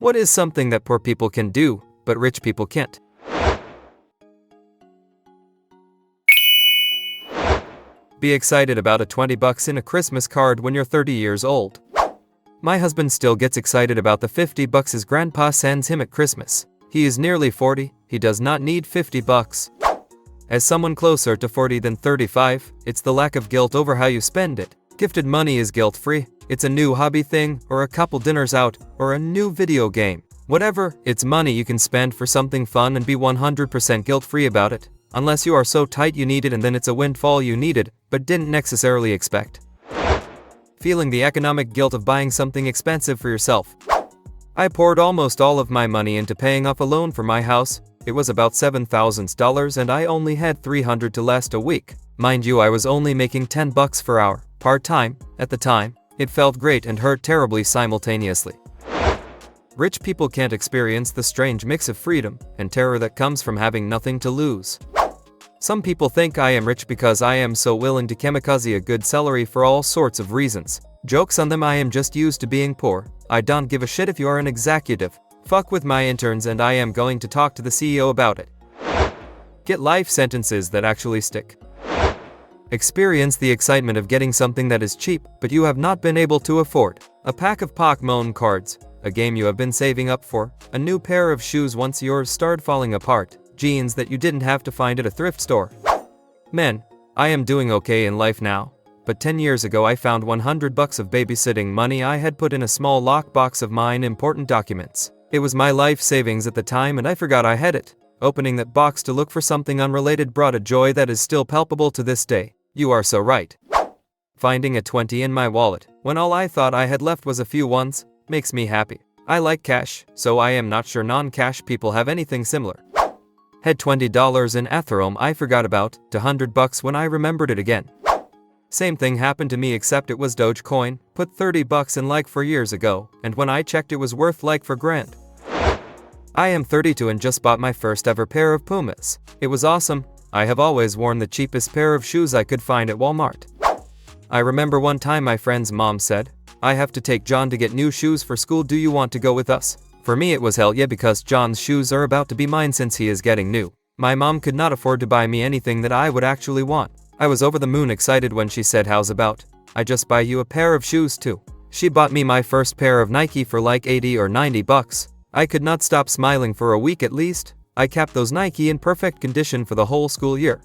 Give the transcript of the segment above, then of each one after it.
What is something that poor people can do, but rich people can't? Be excited about a $20 in a Christmas card when you're 30 years old. My husband still gets excited about the $50 his grandpa sends him at Christmas. He is nearly 40, he does not need $50. As someone closer to 40 than 35, it's the lack of guilt over how you spend it. Gifted money is guilt-free. It's a new hobby thing, or a couple dinners out, or a new video game. Whatever, it's money you can spend for something fun and be 100% guilt-free about it. Unless you are so tight you need it and then it's a windfall you needed, but didn't necessarily expect. Feeling the economic guilt of buying something expensive for yourself. I poured almost all of my money into paying off a loan for my house. It was about $7,000 and I only had $300 to last a week. Mind you, I was only making $10 per hour, part-time, at the time. It felt great and hurt terribly simultaneously. Rich people can't experience the strange mix of freedom and terror that comes from having nothing to lose. Some people think I am rich because I am so willing to kamikaze a good salary for all sorts of reasons. Jokes on them, I am just used to being poor. I don't give a shit if you are an executive. Fuck with my interns and I am going to talk to the CEO about it. Get life sentences that actually stick. Experience the excitement of getting something that is cheap but you have not been able to afford. A pack of Pokémon cards, a game you have been saving up for, a new pair of shoes once yours started falling apart, jeans that you didn't have to find at a thrift store. Men, I am doing okay in life now, but 10 years ago I found $100 of babysitting money I had put in a small lockbox of mine important documents. It was my life savings at the time and I forgot I had it. Opening that box to look for something unrelated brought a joy that is still palpable to this day. You are so right. Finding a 20 in my wallet, when all I thought I had left was a few ones, makes me happy. I like cash, so I am not sure non-cash people have anything similar. Had $20 in Ethereum I forgot about, to $100 when I remembered it again. Same thing happened to me except it was Dogecoin, put $30 in like 4 years ago, and when I checked it was worth like $4 grand. I am 32 and just bought my first ever pair of Pumas. It was awesome. I have always worn the cheapest pair of shoes I could find at Walmart. I remember one time my friend's mom said, "I have to take John to get new shoes for school, do you want to go with us?" For me it was hell yeah, because John's shoes are about to be mine since he is getting new. My mom could not afford to buy me anything that I would actually want. I was over the moon excited when she said, "How's about I just buy you a pair of shoes too?" She bought me my first pair of Nike for like $80 or $90. I could not stop smiling for a week at least. I kept those Nike in perfect condition for the whole school year.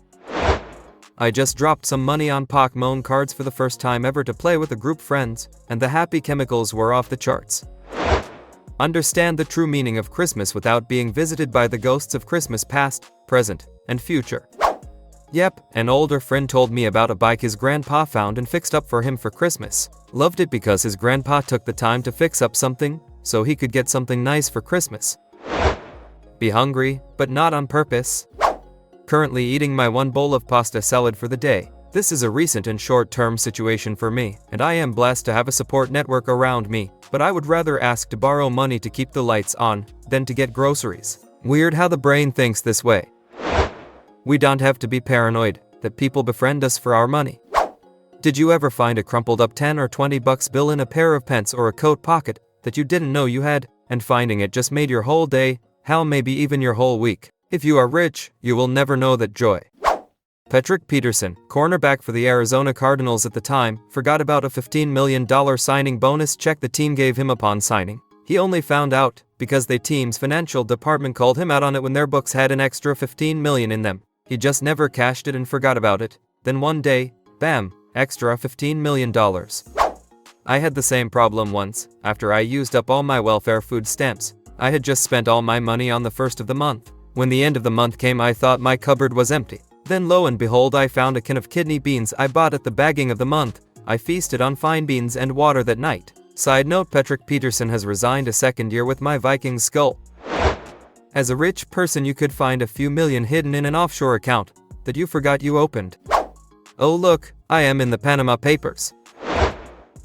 I just dropped some money on Pokémon cards for the first time ever to play with a group friends, and the happy chemicals were off the charts. Understand the true meaning of Christmas without being visited by the ghosts of Christmas past, present, and future. Yep, an older friend told me about a bike his grandpa found and fixed up for him for Christmas. Loved it because his grandpa took the time to fix up something, so he could get something nice for Christmas. Be hungry, but not on purpose. Currently eating my one bowl of pasta salad for the day. This is a recent and short-term situation for me, and I am blessed to have a support network around me, but I would rather ask to borrow money to keep the lights on than to get groceries. Weird how the brain thinks this way. We don't have to be paranoid that people befriend us for our money. Did you ever find a crumpled up $10 or $20 bill in a pair of pants or a coat pocket that you didn't know you had, and finding it just made your whole day, hell maybe even your whole week? If you are rich, you will never know that joy. Patrick Peterson, cornerback for the Arizona Cardinals at the time, forgot about a $15 million signing bonus check the team gave him upon signing. He only found out because the team's financial department called him out on it when their books had an extra $15 million in them. He just never cashed it and forgot about it. Then one day, bam, extra $15 million. I had the same problem once, after I used up all my welfare food stamps. I had just spent all my money on the first of the month. When the end of the month came I thought my cupboard was empty. Then lo and behold I found a can of kidney beans I bought at the bagging of the month. I feasted on fine beans and water that night. Side note, Patrick Peterson has resigned a second year with my Viking skull. As a rich person you could find a few million hidden in an offshore account that you forgot you opened. Oh look, I am in the Panama Papers.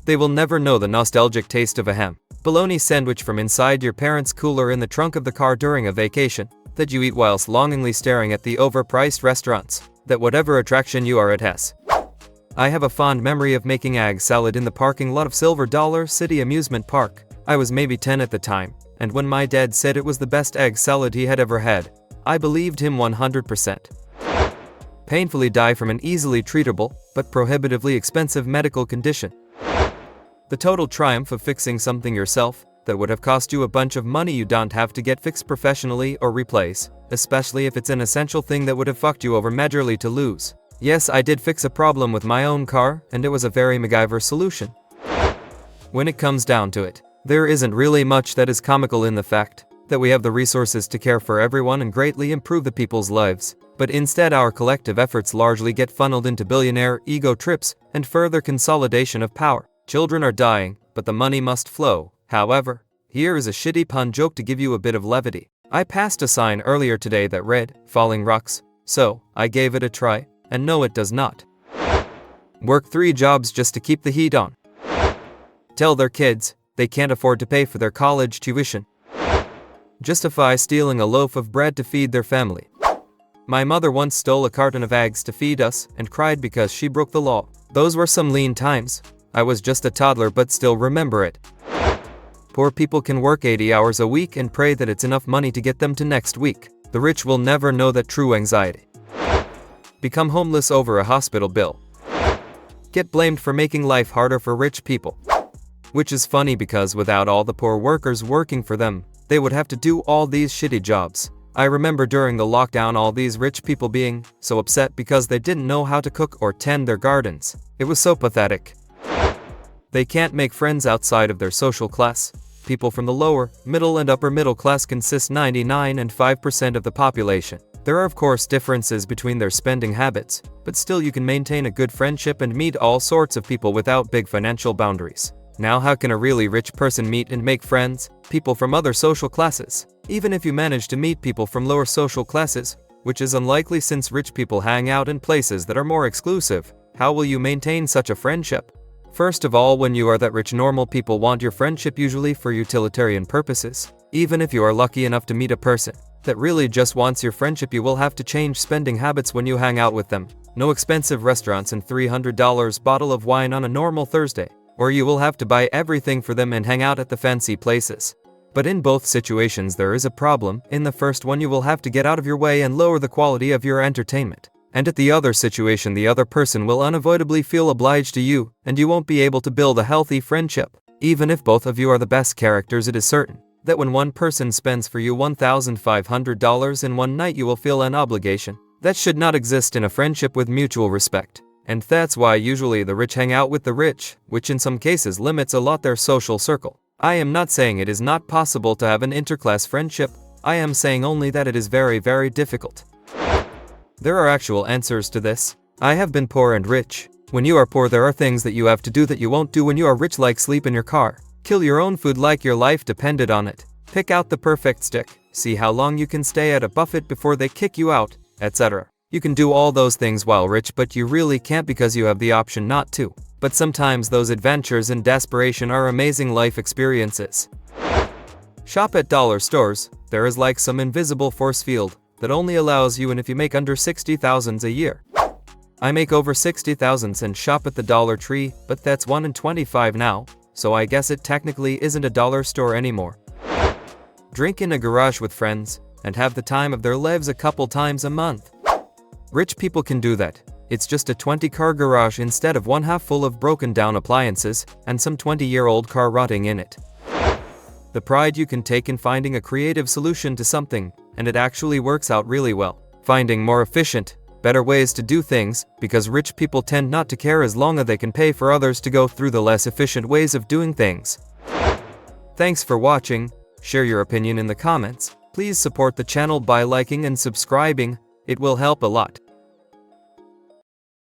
They will never know the nostalgic taste of a ham bologna sandwich from inside your parents' cooler in the trunk of the car during a vacation that you eat whilst longingly staring at the overpriced restaurants that whatever attraction you are at has. I have a fond memory of making egg salad in the parking lot of Silver Dollar City Amusement Park. I was maybe 10 at the time, and when my dad said it was the best egg salad he had ever had, I believed him 100%. Painfully die from an easily treatable, but prohibitively expensive medical condition. The total triumph of fixing something yourself that would have cost you a bunch of money you don't have to get fixed professionally or replace, especially if it's an essential thing that would have fucked you over majorly to lose. Yes, I did fix a problem with my own car, and it was a very MacGyver solution. When it comes down to it, there isn't really much that is comical in the fact that we have the resources to care for everyone and greatly improve the people's lives, but instead our collective efforts largely get funneled into billionaire ego trips and further consolidation of power. Children are dying, but the money must flow. However, here is a shitty pun joke to give you a bit of levity. I passed a sign earlier today that read, "Falling rocks," so I gave it a try, and no, it does not. Work 3 jobs just to keep the heat on. Tell their kids they can't afford to pay for their college tuition. Justify stealing a loaf of bread to feed their family. My mother once stole a carton of eggs to feed us and cried because she broke the law. Those were some lean times. I was just a toddler but still remember it. Poor people can work 80 hours a week and pray that it's enough money to get them to next week. The rich will never know that true anxiety. Become homeless over a hospital bill. Get blamed for making life harder for rich people. Which is funny because without all the poor workers working for them, they would have to do all these shitty jobs. I remember during the lockdown all these rich people being so upset because they didn't know how to cook or tend their gardens. It was so pathetic. They can't make friends outside of their social class. People from the lower, middle and upper middle class consist 99.5% of the population. There are of course differences between their spending habits, but still you can maintain a good friendship and meet all sorts of people without big financial boundaries. Now how can a really rich person meet and make friends, people from other social classes? Even if you manage to meet people from lower social classes, which is unlikely since rich people hang out in places that are more exclusive, how will you maintain such a friendship? First of all, when you are that rich, normal people want your friendship usually for utilitarian purposes. Even if you are lucky enough to meet a person that really just wants your friendship, you will have to change spending habits when you hang out with them. No expensive restaurants and $300 bottle of wine on a normal Thursday, or you will have to buy everything for them and hang out at the fancy places. But in both situations there is a problem. In the first one you will have to get out of your way and lower the quality of your entertainment. And at the other situation the other person will unavoidably feel obliged to you, and you won't be able to build a healthy friendship. Even if both of you are the best characters, it is certain that when one person spends for you $1,500 in one night you will feel an obligation. That should not exist in a friendship with mutual respect. And that's why usually the rich hang out with the rich, which in some cases limits a lot their social circle. I am not saying it is not possible to have an interclass friendship. I am saying only that it is very, very difficult. There are actual answers to this. I have been poor and rich. When you are poor there are things that you have to do that you won't do when you are rich, like sleep in your car, kill your own food like your life depended on it, pick out the perfect stick, see how long you can stay at a buffet before they kick you out, etc. You can do all those things while rich, but you really can't because you have the option not to. But sometimes those adventures and desperation are amazing life experiences. Shop at dollar stores. There is like some invisible force field that only allows you, and if you make under 60,000 a year. I make over 60,000 and shop at the Dollar Tree, but that's 1 in 25 now, so I guess it technically isn't a dollar store anymore. Drink in a garage with friends and have the time of their lives a couple times a month. Rich people can do that. It's just a 20-car garage instead of one half full of broken down appliances and some 20-year-old car rotting in it. The pride you can take in finding a creative solution to something, and it actually works out really well. Finding more efficient, better ways to do things, because rich people tend not to care as long as they can pay for others to go through the less efficient ways of doing things. Thanks for watching. Share your opinion in the comments. Please support the channel by liking and subscribing. It will help a lot.